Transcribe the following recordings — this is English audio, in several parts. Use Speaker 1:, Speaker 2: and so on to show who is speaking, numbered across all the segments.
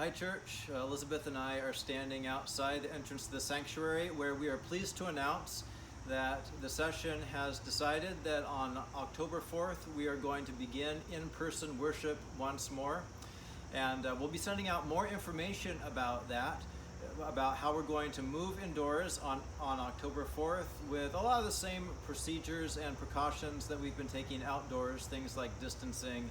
Speaker 1: Hi church, Elizabeth and I are standing outside the entrance to the sanctuary where we are pleased to announce that the session has decided that on October 4th we are going to begin in-person worship once more, and we'll be sending out more information about that, about how we're going to move indoors on October 4th with a lot of the same procedures and precautions that we've been taking outdoors, things like distancing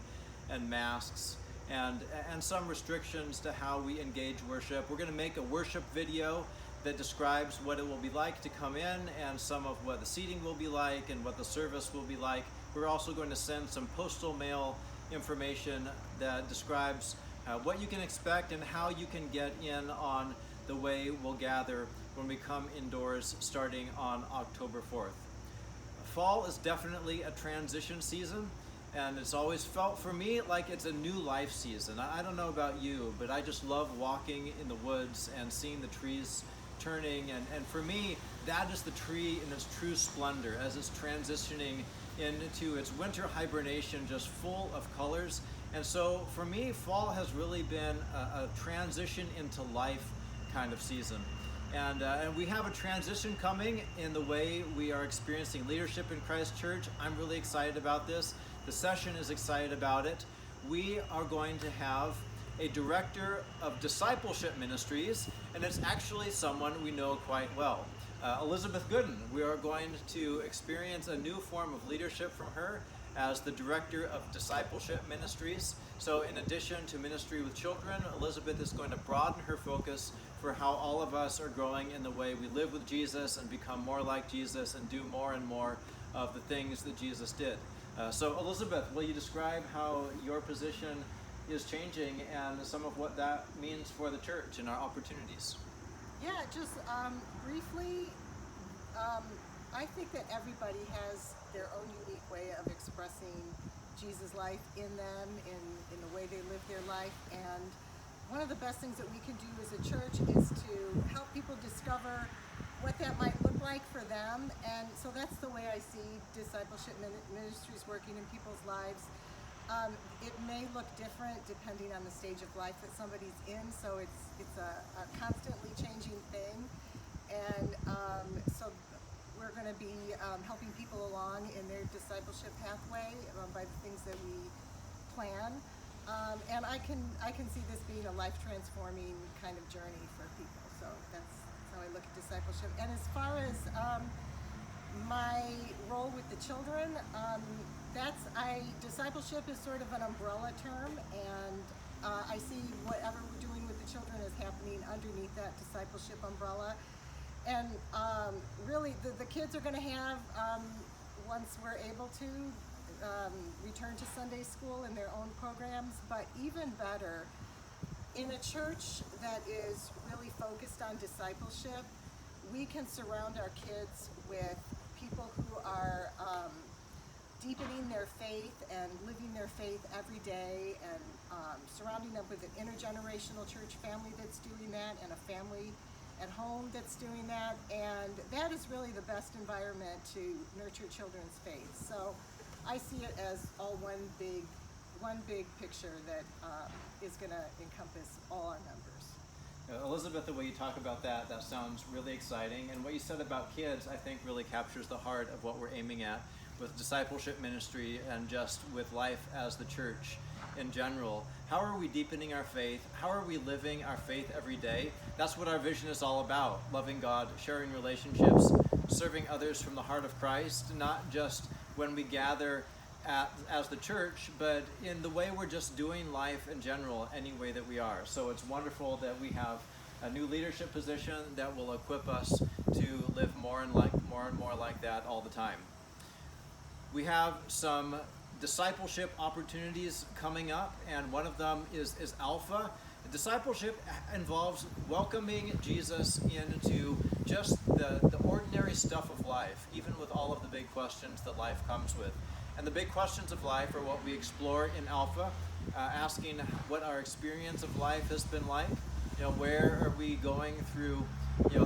Speaker 1: and masks. And some restrictions to how we engage worship. We're going to make a worship video that describes what it will be like to come in and some of what the seating will be like and what the service will be like. We're also going to send some postal mail information that describes what you can expect and how you can get in on the way we'll gather when we come indoors starting on October 4th. Fall is definitely a transition season. And it's always felt for me like it's a new life season. I don't know about you, but I just love walking in the woods and seeing the trees turning. And for me, that is the tree in its true splendor as it's transitioning into its winter hibernation, just full of colors. And so for me, fall has really been a transition into life kind of season. And we have a transition coming in the way we are experiencing leadership in Christ Church. I'm really excited about this. The session is excited about it. We are going to have a director of discipleship ministries, and it's actually someone we know quite well. Elizabeth Gooden. We are going to experience a new form of leadership from her as the director of discipleship ministries. So in addition to ministry with children, Elizabeth is going to broaden her focus for how all of us are growing in the way we live with Jesus and become more like Jesus and do more and more of the things that Jesus did. So Elizabeth, will you describe how your position is changing and some of what that means for the church and our opportunities?
Speaker 2: Yeah, just briefly, I think that everybody has their own unique way of expressing Jesus' life in them, in the way they live their life. And one of the best things that we can do as a church is to help people discover what that might look like for them. And so that's the way I see discipleship ministries working in people's lives. It may look different depending on the stage of life that somebody's in, so it's a constantly changing thing. And so we're going to be helping people along in their discipleship pathway by the things that we plan. And I can see this being a life-transforming kind of journey for people. So that's how I look at discipleship. And as far as my role with the children, discipleship is sort of an umbrella term, and I see whatever we're doing with the children is happening underneath that discipleship umbrella. And really, the kids are going to have, once we're able to, return to Sunday school in their own programs, but even better, in a church that is really focused on discipleship, we can surround our kids with people who are deepening their faith and living their faith every day, and surrounding them with an intergenerational church family that's doing that, and a family at home that's doing that. And that is really the best environment to nurture children's faith. So I see it as all one big picture that is going to encompass all our members.
Speaker 1: Elizabeth, the way you talk about that sounds really exciting. And what you said about kids, I think, really captures the heart of what we're aiming at with discipleship ministry and just with life as the church in general. How are we deepening our faith? How are we living our faith every day? That's what our vision is all about. Loving God, sharing relationships, serving others from the heart of Christ, not just when we gather as the church, but in the way we're just doing life in general, any way that we are. So it's wonderful that we have a new leadership position that will equip us to live more and more like that all the time. We have some discipleship opportunities coming up, and one of them is Alpha. Discipleship involves welcoming Jesus into just the ordinary stuff of life, even with all of the big questions that life comes with. And the big questions of life are what we explore in Alpha, asking what our experience of life has been like. Where are we going through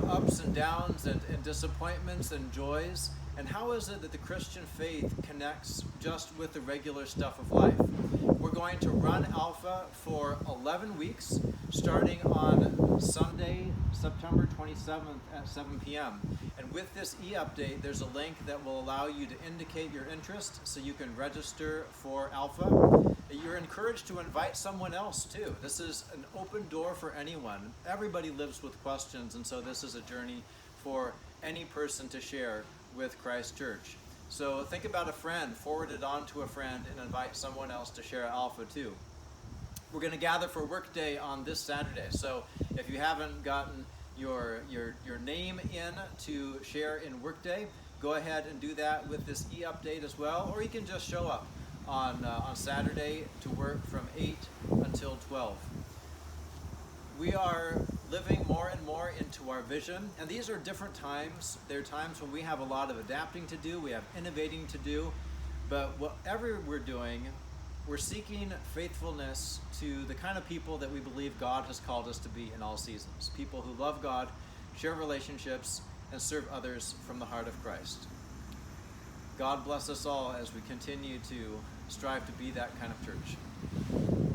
Speaker 1: ups and downs and disappointments and joys, and how is it that the Christian faith connects just with the regular stuff of life? We're going to run Alpha for 11 weeks, starting on Sunday, September 27th at 7 p.m. And with this e-update, there's a link that will allow you to indicate your interest so you can register for Alpha. You're encouraged to invite someone else too. This is an open door for anyone. Everybody lives with questions, and so this is a journey for any person to share with Christ Church. So think about a friend, forward it on to a friend, and invite someone else to share Alpha too. We're going to gather for Workday on this Saturday. So if you haven't gotten your name in to share in Workday, go ahead and do that with this e-update as well. Or you can just show up on Saturday to work from 8 until 12. We are living more and more into our vision, and these are different times. There are times when we have a lot of adapting to do, we have innovating to do, but whatever we're doing, we're seeking faithfulness to the kind of people that we believe God has called us to be in all seasons. People who love God, share relationships, and serve others from the heart of Christ. God bless us all as we continue to strive to be that kind of church.